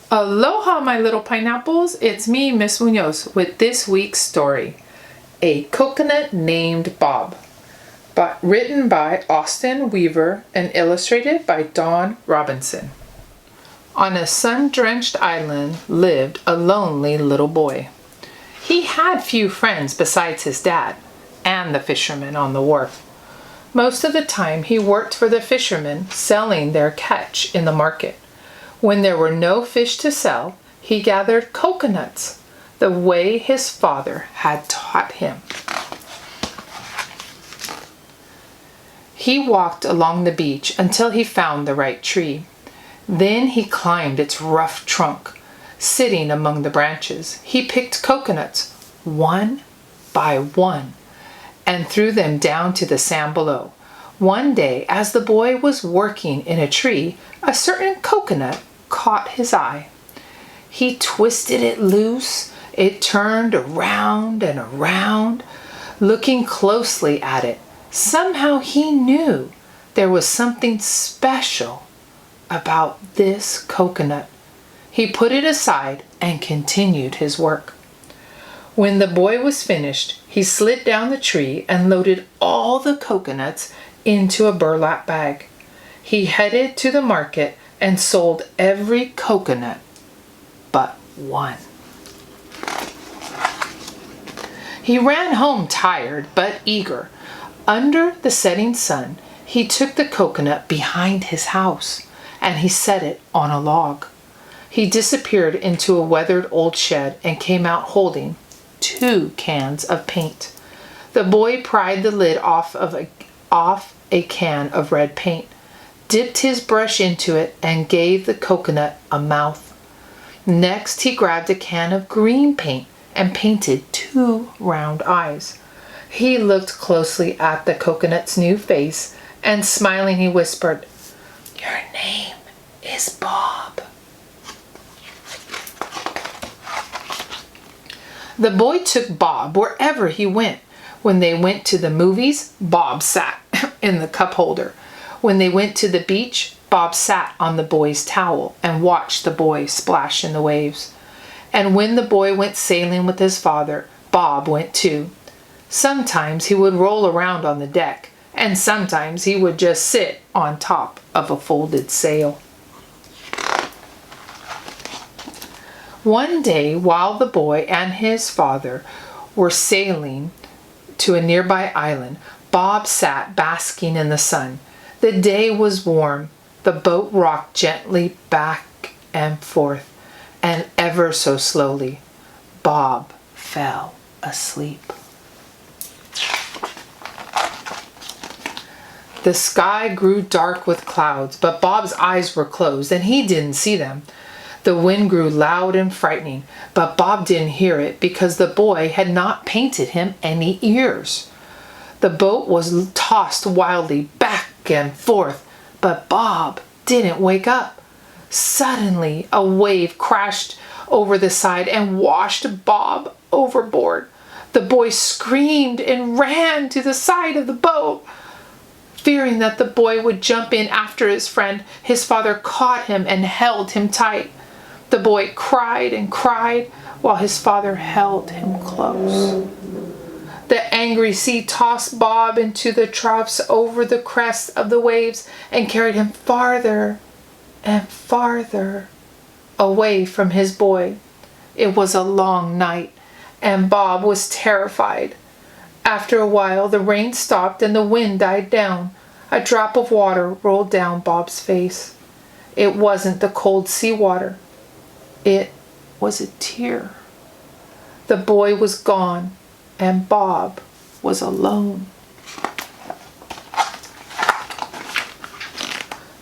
Aloha, my little pineapples. It's me, Miss Munoz, with this week's story. A Coconut Named Bob. Written by Austin Weaver and illustrated by Dawn Robinson. On a sun-drenched island lived a lonely little boy. He had few friends besides his dad and the fishermen on the wharf. Most of the time he worked for the fishermen, selling their catch in the market. When there were no fish to sell, he gathered coconuts, the way his father had taught him. He walked along the beach until he found the right tree. Then he climbed its rough trunk. Sitting among the branches, he picked coconuts, one by one, and threw them down to the sand below. One day, as the boy was working in a tree, a certain coconut caught his eye. He twisted it loose. It turned around and around. Looking closely at it, somehow he knew there was something special about this coconut. He put it aside and continued his work. When the boy was finished, he slid down the tree and loaded all the coconuts into a burlap bag. He headed to the market and sold every coconut but one. He ran home tired but eager. Under the setting sun, he took the coconut behind his house and he set it on a log. He disappeared into a weathered old shed and came out holding 2 cans of paint. The boy pried the lid off a can of red paint, dipped his brush into it, and gave the coconut a mouth. Next, he grabbed a can of green paint and painted 2 round eyes. He looked closely at the coconut's new face, and smiling, he whispered, "Your name is Bob." The boy took Bob wherever he went. When they went to the movies, Bob sat in the cup holder. When they went to the beach, Bob sat on the boy's towel and watched the boy splash in the waves. And when the boy went sailing with his father, Bob went too. Sometimes he would roll around on the deck, and sometimes he would just sit on top of a folded sail. One day, while the boy and his father were sailing to a nearby island, Bob sat basking in the sun. The day was warm. The boat rocked gently back and forth, and ever so slowly, Bob fell asleep. The sky grew dark with clouds, but Bob's eyes were closed and he didn't see them. The wind grew loud and frightening, but Bob didn't hear it because the boy had not painted him any ears. The boat was tossed wildly back and forth, but Bob didn't wake up. Suddenly, a wave crashed over the side and washed Bob overboard. The boy screamed and ran to the side of the boat. Fearing that the boy would jump in after his friend, his father caught him and held him tight. The boy cried and cried while his father held him close. The angry sea tossed Bob into the troughs over the crest of the waves and carried him farther and farther away from his boy. It was a long night, and Bob was terrified. After a while, the rain stopped and the wind died down. A drop of water rolled down Bob's face. It wasn't the cold seawater. It was a tear. The boy was gone, and Bob was alone.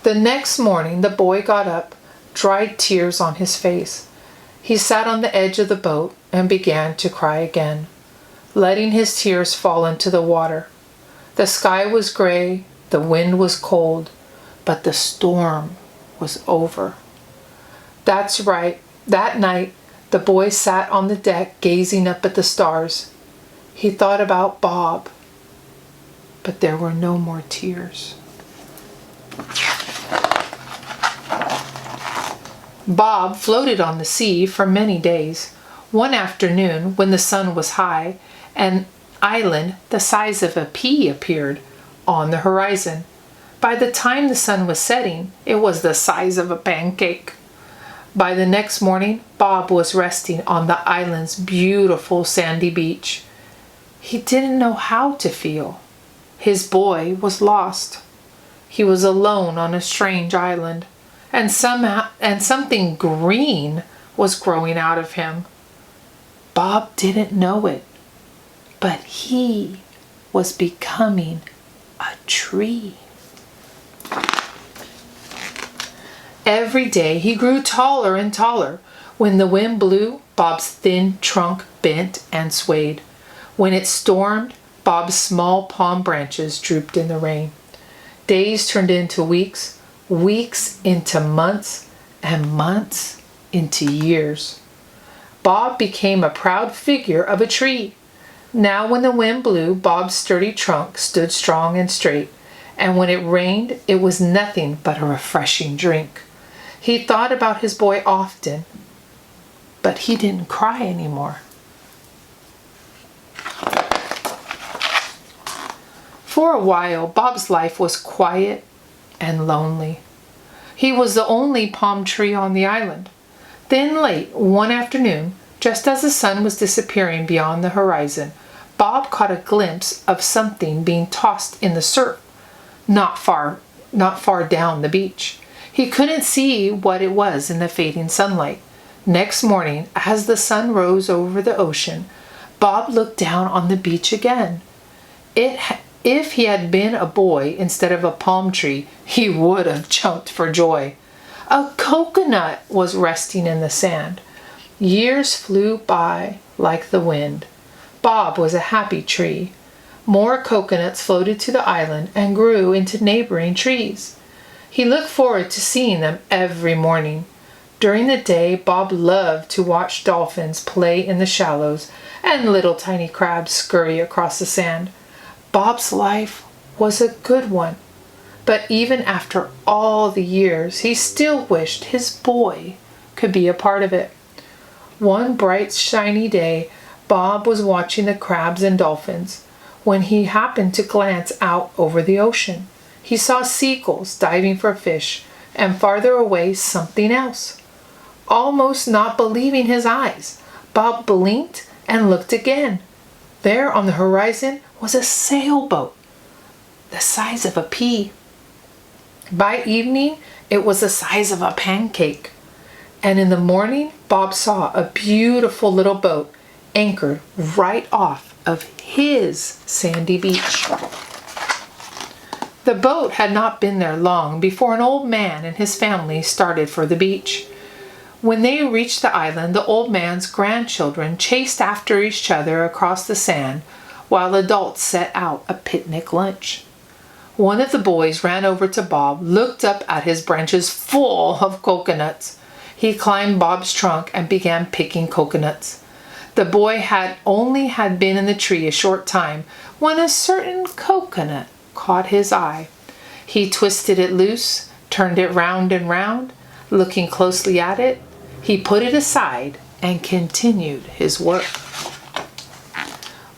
The next morning, the boy got up, dried tears on his face. He sat on the edge of the boat and began to cry again, letting his tears fall into the water. The sky was gray, the wind was cold, but the storm was over. That's right. That night, the boy sat on the deck gazing up at the stars. He thought about Bob, but there were no more tears. Bob floated on the sea for many days. One afternoon, when the sun was high, an island the size of a pea appeared on the horizon. By the time the sun was setting, it was the size of a pancake. By the next morning, Bob was resting on the island's beautiful sandy beach. He didn't know how to feel. His boy was lost. He was alone on a strange island, and something green was growing out of him. Bob didn't know it, but he was becoming a tree. Every day he grew taller and taller. When the wind blew, Bob's thin trunk bent and swayed. When it stormed, Bob's small palm branches drooped in the rain. Days turned into weeks, weeks into months, and months into years. Bob became a proud figure of a tree. Now when the wind blew, Bob's sturdy trunk stood strong and straight, and when it rained, it was nothing but a refreshing drink. He thought about his boy often, but he didn't cry anymore. For a while, Bob's life was quiet and lonely. He was the only palm tree on the island. Then late one afternoon, just as the sun was disappearing beyond the horizon, Bob caught a glimpse of something being tossed in the surf, not far down the beach. He couldn't see what it was in the fading sunlight. Next morning, as the sun rose over the ocean, Bob looked down on the beach again. If he had been a boy instead of a palm tree, he would have jumped for joy. A coconut was resting in the sand. Years flew by like the wind. Bob was a happy tree. More coconuts floated to the island and grew into neighboring trees. He looked forward to seeing them every morning. During the day, Bob loved to watch dolphins play in the shallows and little tiny crabs scurry across the sand. Bob's life was a good one, but even after all the years, he still wished his boy could be a part of it. One bright, shiny day, Bob was watching the crabs and dolphins when he happened to glance out over the ocean. He saw seagulls diving for fish, and farther away something else. Almost not believing his eyes, Bob blinked and looked again. There on the horizon was a sailboat, the size of a pea. By evening, it was the size of a pancake. And in the morning, Bob saw a beautiful little boat anchored right off of his sandy beach. The boat had not been there long before an old man and his family started for the beach. When they reached the island, the old man's grandchildren chased after each other across the sand while adults set out a picnic lunch. One of the boys ran over to Bob, looked up at his branches full of coconuts. He climbed Bob's trunk and began picking coconuts. The boy had only been in the tree a short time when a certain coconut caught his eye. He twisted it loose, turned it round and round. Looking closely at it, he put it aside and continued his work.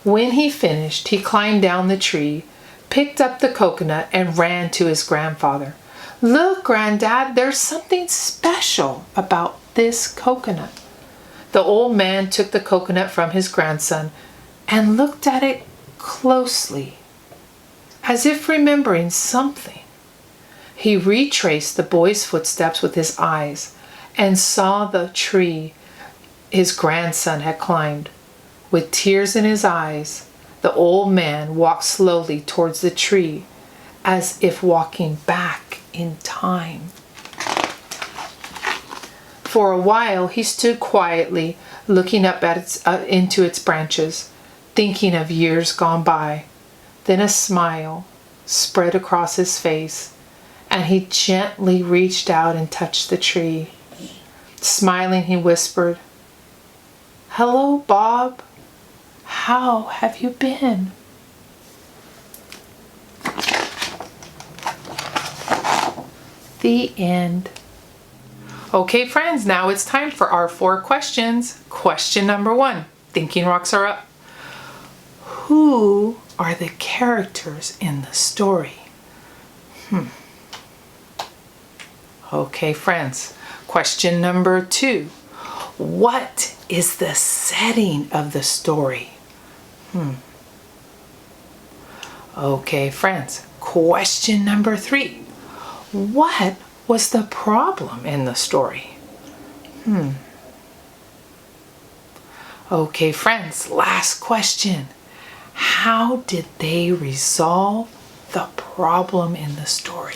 When he finished, he climbed down the tree, picked up the coconut, and ran to his grandfather. "Look, Granddad, there's something special about this coconut." The old man took the coconut from his grandson and looked at it closely, as if remembering something. He retraced the boy's footsteps with his eyes and saw the tree his grandson had climbed. With tears in his eyes, the old man walked slowly towards the tree, as if walking back in time. For a while he stood quietly, looking up at into its branches, thinking of years gone by. Then a smile spread across his face, and he gently reached out and touched the tree. Smiling, he whispered, "Hello, Bob. How have you been?" The end. Okay, friends, now it's time for our 4 questions. Question number 1. Thinking rocks are up. Who are the characters in the story? Okay, friends. Question number 2. What is the setting of the story? Okay, friends. Question number 3. What was the problem in the story? Okay, friends, last question. How did they resolve the problem in the story?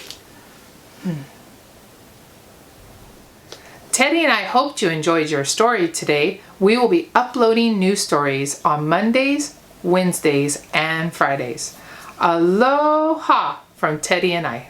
Teddy and I hoped you enjoyed your story today. We will be uploading new stories on Mondays, Wednesdays, and Fridays. Aloha from Teddy and I.